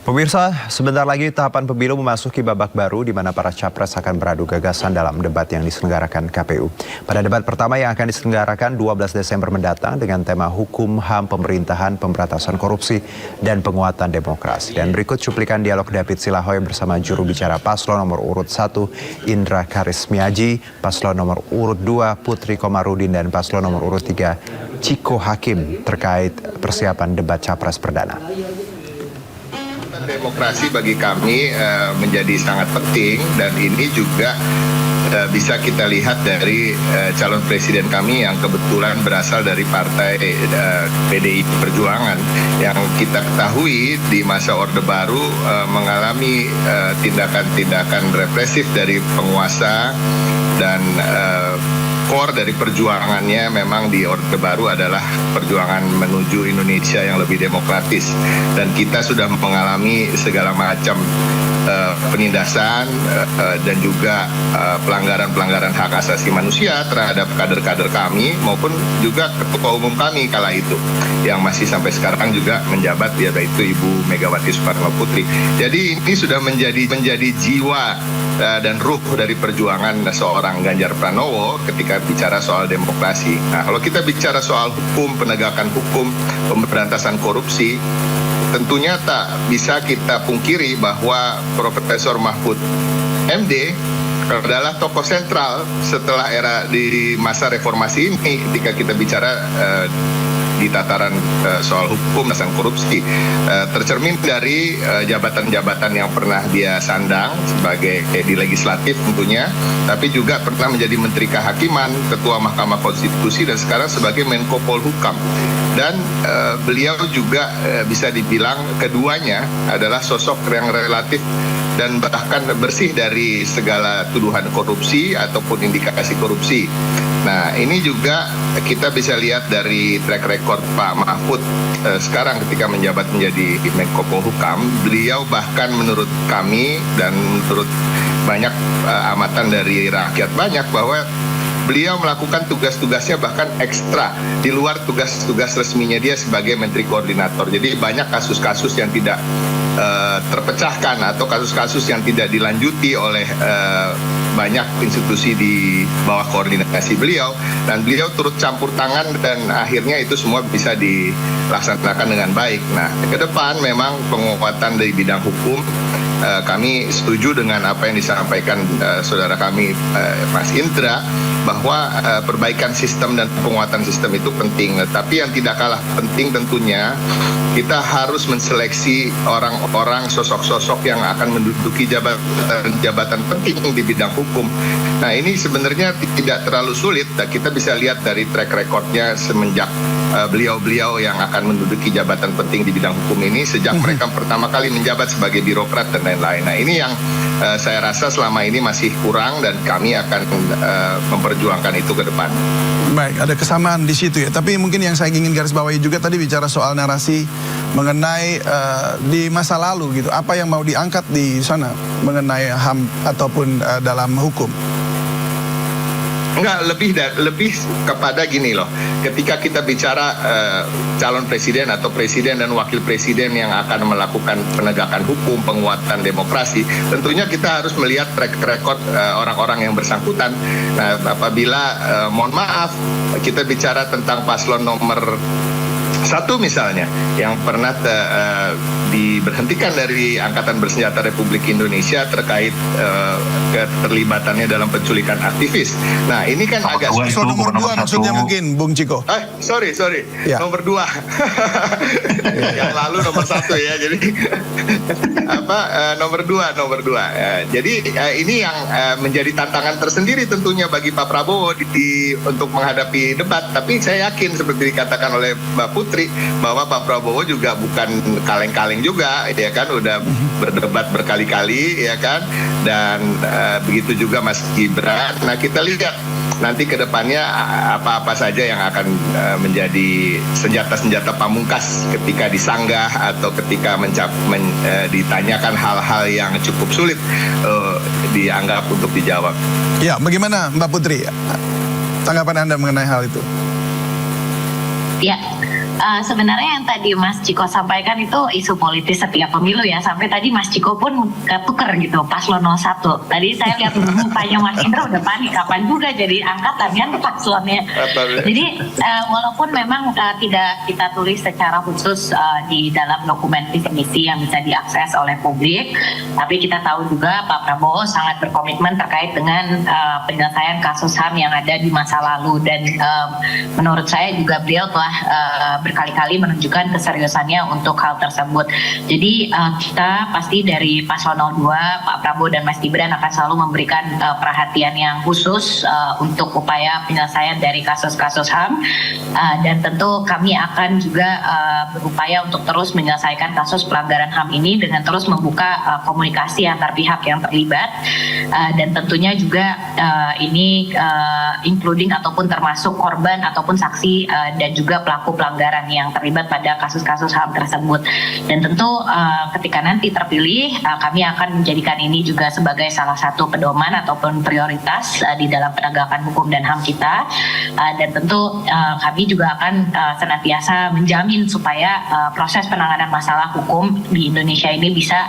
Pemirsa, sebentar lagi tahapan pemilu memasuki babak baru di mana para capres akan beradu gagasan dalam debat yang diselenggarakan KPU. Pada debat pertama yang akan diselenggarakan 12 Desember mendatang dengan tema Hukum HAM Pemerintahan Pemberantasan Korupsi dan Penguatan Demokrasi. Dan berikut cuplikan dialog David Silahoy bersama juru bicara paslon nomor urut 1 Indra Karismiaji, paslon nomor urut 2 Putri Komarudin dan paslon nomor urut 3 Ciko Hakim terkait persiapan debat capres perdana. Demokrasi bagi kami menjadi sangat penting dan ini juga bisa kita lihat dari calon presiden kami yang kebetulan berasal dari partai PDI Perjuangan yang kita ketahui di masa Orde Baru mengalami tindakan-tindakan represif dari penguasa dan core dari perjuangannya memang di Orde Baru adalah perjuangan menuju Indonesia yang lebih demokratis dan kita sudah mengalami segala macam penindasan dan juga pelanggaran-pelanggaran hak asasi manusia terhadap kader-kader kami maupun juga ketua umum kami kala itu yang masih sampai sekarang juga menjabat, yaitu Ibu Megawati Soekarno Putri. Jadi ini sudah menjadi jiwa dan ruh dari perjuangan seorang Ganjar Pranowo ketika bicara soal demokrasi. Nah, kalau kita bicara soal hukum, penegakan hukum, pemberantasan korupsi, tentunya tak bisa kita pungkiri bahwa Profesor Mahfud MD adalah tokoh sentral setelah era di masa reformasi ini ketika kita bicara di tataran soal hukum dan korupsi, tercermin dari jabatan-jabatan yang pernah dia sandang sebagai di legislatif tentunya, tapi juga pernah menjadi Menteri Kehakiman, Ketua Mahkamah Konstitusi, dan sekarang sebagai Menko Polhukam. Dan beliau juga bisa dibilang keduanya adalah sosok yang relatif dan bahkan bersih dari segala tuduhan korupsi ataupun indikasi korupsi. Nah, ini juga kita bisa lihat dari track record Pak Mahfud sekarang ketika menjabat menjadi Menko Polhukam, beliau bahkan menurut kami dan menurut banyak amatan dari rakyat banyak bahwa beliau melakukan tugas-tugasnya bahkan ekstra di luar tugas-tugas resminya dia sebagai Menteri Koordinator. Jadi banyak kasus-kasus yang tidak terpecahkan atau kasus-kasus yang tidak dilanjuti oleh banyak institusi di bawah koordinasi beliau, dan beliau turut campur tangan dan akhirnya itu semua bisa dilaksanakan dengan baik. Nah, ke depan memang penguatan dari bidang hukum, kami setuju dengan apa yang disampaikan saudara kami Mas Indra, bahwa perbaikan sistem dan penguatan sistem itu penting. Tapi yang tidak kalah penting tentunya kita harus menseleksi orang-orang, sosok-sosok yang akan menduduki jabatan penting di bidang hukum. Nah, ini sebenarnya tidak terlalu sulit. Kita bisa lihat dari track recordnya semenjak beliau-beliau yang akan menduduki jabatan penting di bidang hukum ini sejak mereka pertama kali menjabat sebagai birokrat dan lain-lain. Nah, ini yang saya rasa selama ini masih kurang dan kami akan memperjuangkan itu ke depan. Baik, ada kesamaan di situ ya. Tapi mungkin yang saya ingin garis bawahi juga tadi bicara soal narasi mengenai di masa lalu gitu. Apa yang mau diangkat di sana mengenai HAM ataupun dalam hukum? Enggak, lebih kepada gini loh. Ketika kita bicara calon presiden atau presiden dan wakil presiden yang akan melakukan penegakan hukum, penguatan demokrasi, tentunya kita harus melihat track record orang-orang yang bersangkutan. Nah, apabila mohon maaf kita bicara tentang paslon nomor 1 misalnya yang pernah diberhentikan dari Angkatan Bersenjata Republik Indonesia terkait keterlibatannya dalam penculikan aktivis. Nah, ini kan agak paslon nomor 2 maksudnya mungkin Bung Ciko. Sorry ya. Nomor 2 yang lalu nomor 1 ya, jadi nomor 2. Jadi ini yang menjadi tantangan tersendiri tentunya bagi Pak Prabowo untuk menghadapi debat. Tapi saya yakin seperti dikatakan oleh Mbak Putri bahwa Pak Prabowo juga bukan kaleng-kaleng juga, ya kan, udah berdebat berkali-kali, ya kan, dan begitu juga Mas Gibran. Nah, kita lihat nanti ke depannya apa-apa saja yang akan menjadi senjata-senjata pamungkas ketika disanggah atau ketika ditanyakan hal-hal yang cukup sulit dianggap untuk dijawab. Ya, bagaimana Mbak Putri? Tanggapan Anda mengenai hal itu? Ya, Sebenarnya yang tadi Mas Ciko sampaikan itu isu politis setiap pemilu ya. Sampai tadi Mas Ciko pun tuker gitu, paslon 01. Tadi saya lihat mukanya Mas Indra udah panik, kapan juga jadi angkatan kan paslonnya. Jadi walaupun memang tidak kita tulis secara khusus di dalam dokumen visi misi yang bisa diakses oleh publik, tapi kita tahu juga Pak Prabowo sangat berkomitmen terkait dengan penyelesaian kasus HAM yang ada di masa lalu, dan menurut saya juga beliau telah berkali-kali menunjukkan keseriusannya untuk hal tersebut. Jadi kita pasti dari Paslon 02, Pak Prabowo dan Mas Gibran akan selalu memberikan perhatian yang khusus untuk upaya penyelesaian dari kasus-kasus HAM, dan tentu kami akan juga berupaya untuk terus menyelesaikan kasus pelanggaran HAM ini dengan terus membuka komunikasi antar pihak yang terlibat, dan tentunya juga ini including ataupun termasuk korban ataupun saksi dan juga pelaku pelanggaran yang terlibat pada kasus-kasus HAM tersebut. Dan tentu ketika nanti terpilih, kami akan menjadikan ini juga sebagai salah satu pedoman ataupun prioritas di dalam penegakan hukum dan HAM kita, dan tentu kami juga akan senantiasa menjamin supaya proses penanganan masalah hukum di Indonesia ini bisa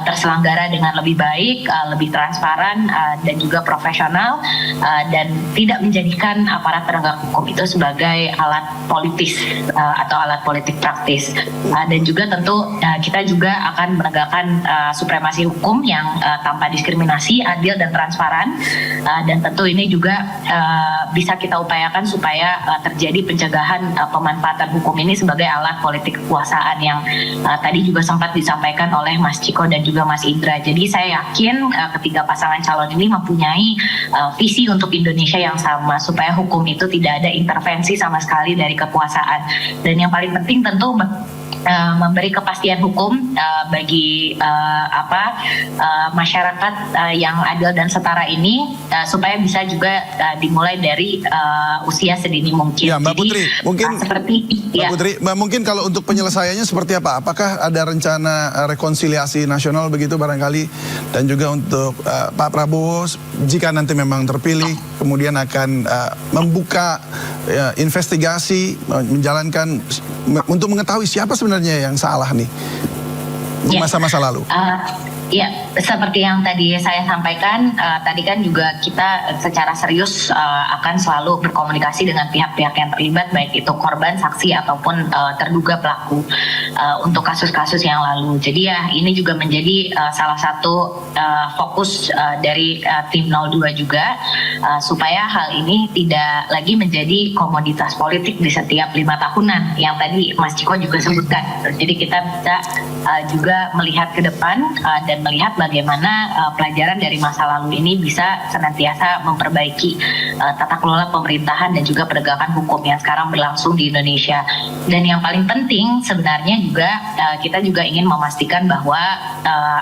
terselenggara dengan lebih baik, lebih transparan, dan juga profesional, dan tidak menjadikan aparat penegak hukum itu sebagai alat politis atau alat politik praktis. Dan juga tentu kita juga akan menegakkan supremasi hukum yang tanpa diskriminasi, adil dan transparan, dan tentu ini juga bisa kita upayakan supaya terjadi pencegahan pemanfaatan hukum ini sebagai alat politik kekuasaan yang tadi juga sempat disampaikan oleh Mas Ciko dan juga Mas Indra. Jadi saya yakin ketiga pasangan calon ini mempunyai visi untuk Indonesia yang sama, supaya hukum itu tidak ada intervensi sama sekali dari kekuasaan. Dan yang paling penting tentu memberi kepastian hukum bagi masyarakat yang adil dan setara ini, supaya bisa juga dimulai dari usia sedini mungkin. Ya, Mbak Putri, mungkin Mbak Putri, mungkin kalau untuk penyelesaiannya seperti apa? Apakah ada rencana rekonsiliasi nasional begitu barangkali, dan juga untuk Pak Prabowo jika nanti memang terpilih kemudian akan membuka investigasi, menjalankan untuk mengetahui siapa sebenarnya yang salah nih di masa-masa lalu. Ya, seperti yang tadi saya sampaikan, tadi kan juga kita secara serius akan selalu berkomunikasi dengan pihak-pihak yang terlibat, baik itu korban, saksi, ataupun terduga pelaku untuk kasus-kasus yang lalu. Jadi ya ini juga menjadi salah satu fokus dari tim 02 juga, supaya hal ini tidak lagi menjadi komoditas politik di setiap 5 tahunan yang tadi Mas Ciko juga sebutkan. Jadi kita bisa juga melihat ke depan dan melihat bagaimana pelajaran dari masa lalu ini bisa senantiasa memperbaiki tata kelola pemerintahan dan juga penegakan hukum yang sekarang berlangsung di Indonesia. Dan yang paling penting sebenarnya juga kita juga ingin memastikan bahwa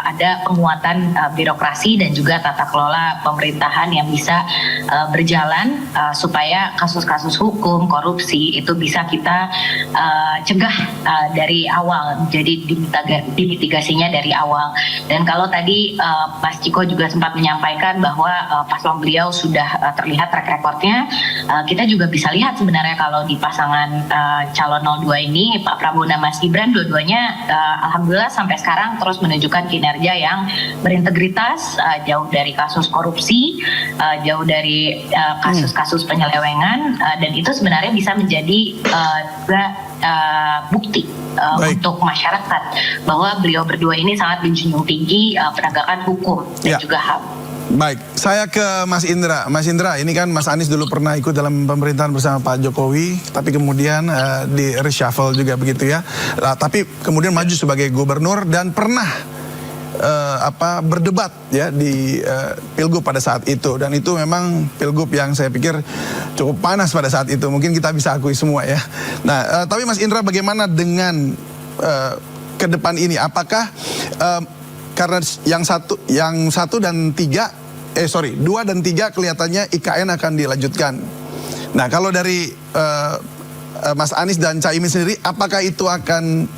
ada penguatan birokrasi dan juga tata kelola pemerintahan yang bisa berjalan, supaya kasus-kasus hukum, korupsi itu bisa kita cegah dari awal, jadi dimitigasinya dari awal. Dan kalau tadi Mas Ciko juga sempat menyampaikan bahwa paslon beliau sudah terlihat track recordnya, kita juga bisa lihat sebenarnya kalau di pasangan calon 02 ini, Pak Prabowo dan Mas Gibran, dua-duanya alhamdulillah sampai sekarang terus menunjukkan kinerja yang berintegritas, jauh dari kasus korupsi, jauh dari kasus-kasus penyelewengan, dan itu sebenarnya bisa menjadi juga bukti untuk masyarakat bahwa beliau berdua ini sangat menjunjung tinggi penegakan hukum dan juga HAM. Baik, saya ke Mas Indra. Mas Indra, ini kan Mas Anies dulu pernah ikut dalam pemerintahan bersama Pak Jokowi, tapi kemudian di reshuffle juga begitu ya. Tapi kemudian maju sebagai gubernur dan pernah berdebat ya di pilgub pada saat itu, dan itu memang pilgub yang saya pikir cukup panas pada saat itu, mungkin kita bisa akui semua ya. Nah, tapi Mas Indra, bagaimana dengan ke depan ini? Apakah karena yang satu dan tiga, 2 dan 3 kelihatannya IKN akan dilanjutkan. Nah, kalau dari Mas Anies dan Caimin sendiri, apakah itu akan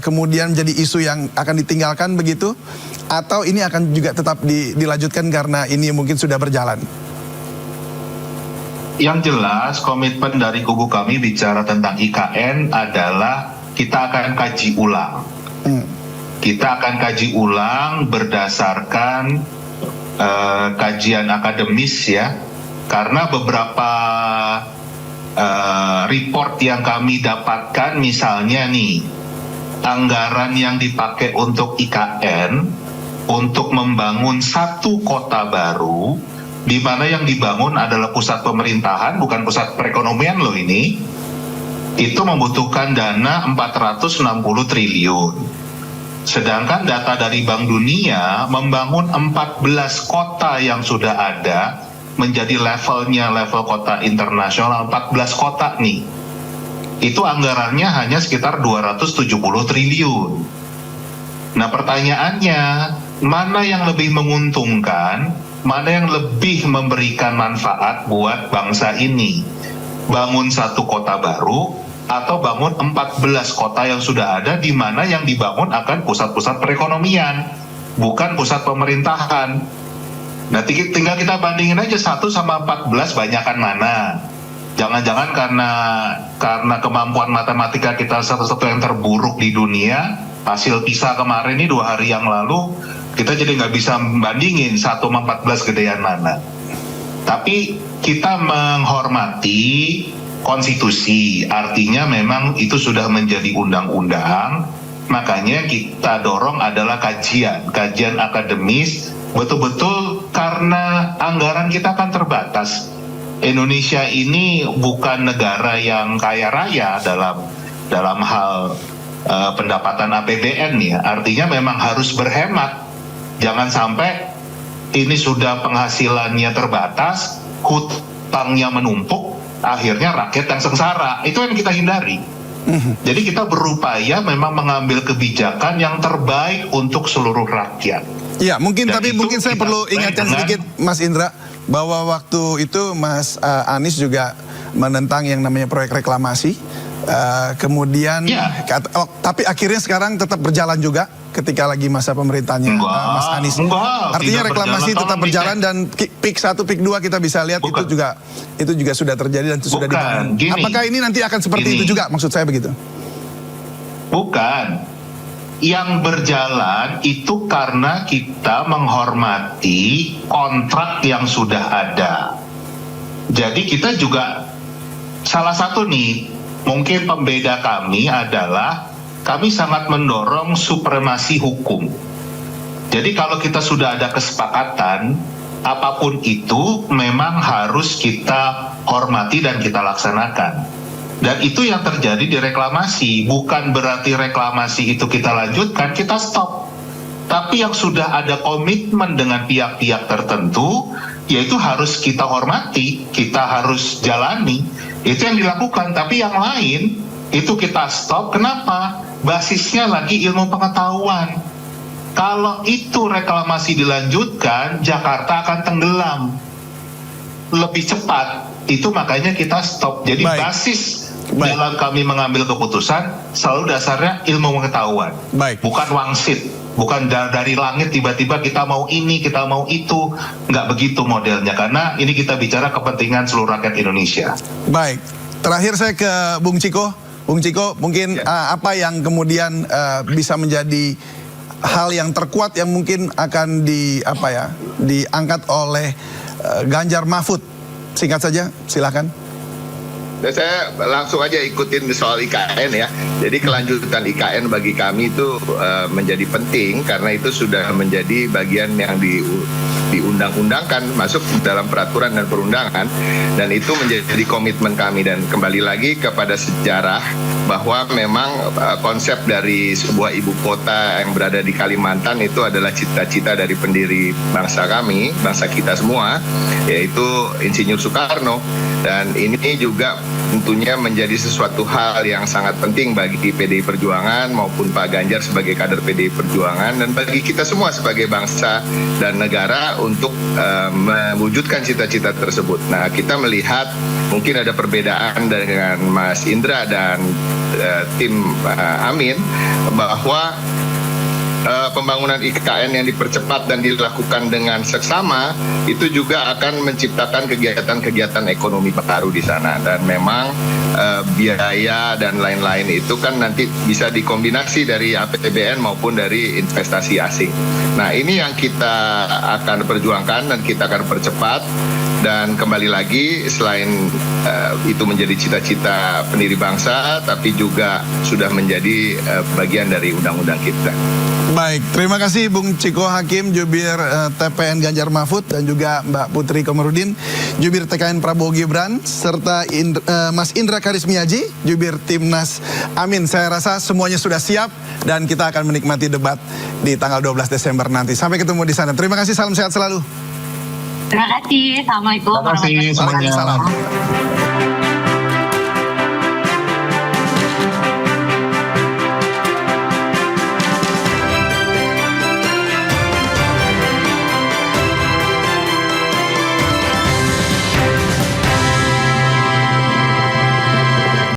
kemudian jadi isu yang akan ditinggalkan begitu, atau ini akan juga tetap dilanjutkan karena ini mungkin sudah berjalan? Yang jelas komitmen dari kubu kami bicara tentang IKN adalah kita akan kaji ulang. Kita akan kaji ulang berdasarkan kajian akademis ya, karena beberapa report yang kami dapatkan, misalnya nih, anggaran yang dipakai untuk IKN untuk membangun satu kota baru, di mana yang dibangun adalah pusat pemerintahan, bukan pusat perekonomian loh ini, itu membutuhkan dana 460 triliun. Sedangkan data dari Bank Dunia membangun 14 kota yang sudah ada menjadi levelnya level kota internasional, 14 kota nih. Itu anggarannya hanya sekitar 270 triliun. Nah pertanyaannya, mana yang lebih menguntungkan, mana yang lebih memberikan manfaat buat bangsa ini? Bangun satu kota baru atau bangun 14 kota yang sudah ada, di mana yang dibangun akan pusat-pusat perekonomian, bukan pusat pemerintahan. Nah tinggal kita bandingin aja 1 sama 14 banyakan mana. Jangan-jangan karena kemampuan matematika kita satu-satu yang terburuk di dunia, hasil PISA kemarin ini 2 hari yang lalu, kita jadi nggak bisa membandingin 1 sama 14 gedean mana. Tapi kita menghormati konstitusi, artinya memang itu sudah menjadi undang-undang, makanya kita dorong adalah kajian akademis, betul-betul karena anggaran kita kan terbatas. Indonesia ini bukan negara yang kaya raya dalam hal pendapatan APBN ya, artinya memang harus berhemat. Jangan sampai ini sudah penghasilannya terbatas, hutangnya menumpuk, akhirnya rakyat yang sengsara. Itu yang kita hindari. Jadi kita berupaya memang mengambil kebijakan yang terbaik untuk seluruh rakyat. Ya, mungkin Dan tapi mungkin saya perlu ingatkan sedikit Mas Indra, bahwa waktu itu Mas Anies juga menentang yang namanya proyek reklamasi. Kemudian tapi akhirnya sekarang tetap berjalan juga ketika lagi masa pemerintahnya Mas Anies. Artinya reklamasi tetap berjalan dan PIK 1, PIK 2 kita bisa lihat itu juga sudah terjadi dan itu sudah dibangun. Apakah ini nanti akan seperti itu juga, maksud saya begitu? Bukan. Yang berjalan itu karena kita menghormati kontrak yang sudah ada. Jadi kita juga salah satu nih, mungkin pembeda kami adalah kami sangat mendorong supremasi hukum. Jadi kalau kita sudah ada kesepakatan, apapun itu memang harus kita hormati dan kita laksanakan. Dan itu yang terjadi di reklamasi. Bukan berarti reklamasi itu kita lanjutkan, kita stop. Tapi yang sudah ada komitmen dengan pihak-pihak tertentu, yaitu harus kita hormati, kita harus jalani. Itu yang dilakukan, tapi yang lain itu kita stop. Kenapa? Basisnya lagi ilmu pengetahuan. Kalau itu reklamasi dilanjutkan, Jakarta akan tenggelam lebih cepat. Itu makanya kita stop. Jadi basis dalam kami mengambil keputusan selalu dasarnya ilmu pengetahuan, bukan wangsit, bukan dari langit tiba-tiba kita mau ini, kita mau itu. Nggak begitu modelnya, karena ini kita bicara kepentingan seluruh rakyat Indonesia. Baik, terakhir saya ke Bung Ciko. Bung Ciko, mungkin apa yang kemudian bisa menjadi hal yang terkuat yang mungkin akan diangkat oleh Ganjar Mahfud? Singkat saja, silakan. Dan saya langsung aja ikutin soal IKN ya. Jadi kelanjutan IKN bagi kami itu menjadi penting karena itu sudah menjadi bagian yang diundang-undangkan, masuk dalam peraturan dan perundangan, dan itu menjadi komitmen kami. Dan kembali lagi kepada sejarah bahwa memang konsep dari sebuah ibu kota yang berada di Kalimantan itu adalah cita-cita dari pendiri bangsa kami, bangsa kita semua, yaitu Insinyur Soekarno. Dan ini juga tentunya menjadi sesuatu hal yang sangat penting bagi PDI Perjuangan maupun Pak Ganjar sebagai kader PDI Perjuangan, dan bagi kita semua sebagai bangsa dan negara untuk mewujudkan cita-cita tersebut. Nah, kita melihat mungkin ada perbedaan dengan Mas Indra dan tim Amin, bahwa pembangunan IKN yang dipercepat dan dilakukan dengan seksama, itu juga akan menciptakan kegiatan-kegiatan ekonomi baru di sana. Dan memang biaya dan lain-lain itu kan nanti bisa dikombinasi dari APBN maupun dari investasi asing. Nah, ini yang kita akan perjuangkan dan kita akan percepat. Dan kembali lagi, selain itu menjadi cita-cita pendiri bangsa, tapi juga sudah menjadi bagian dari undang-undang kita. Baik, terima kasih Bung Ciko Hakim, Jubir TPN Ganjar Mahfud, dan juga Mbak Putri Komarudin, Jubir TKN Prabowo Gibran, serta Mas Indra Karismiaji, Jubir Timnas Amin. Saya rasa semuanya sudah siap dan kita akan menikmati debat di tanggal 12 Desember nanti. Sampai ketemu di sana. Terima kasih, salam sehat selalu. Terima kasih. Assalamualaikum Terima kasih semuanya. Waalaikumsalam.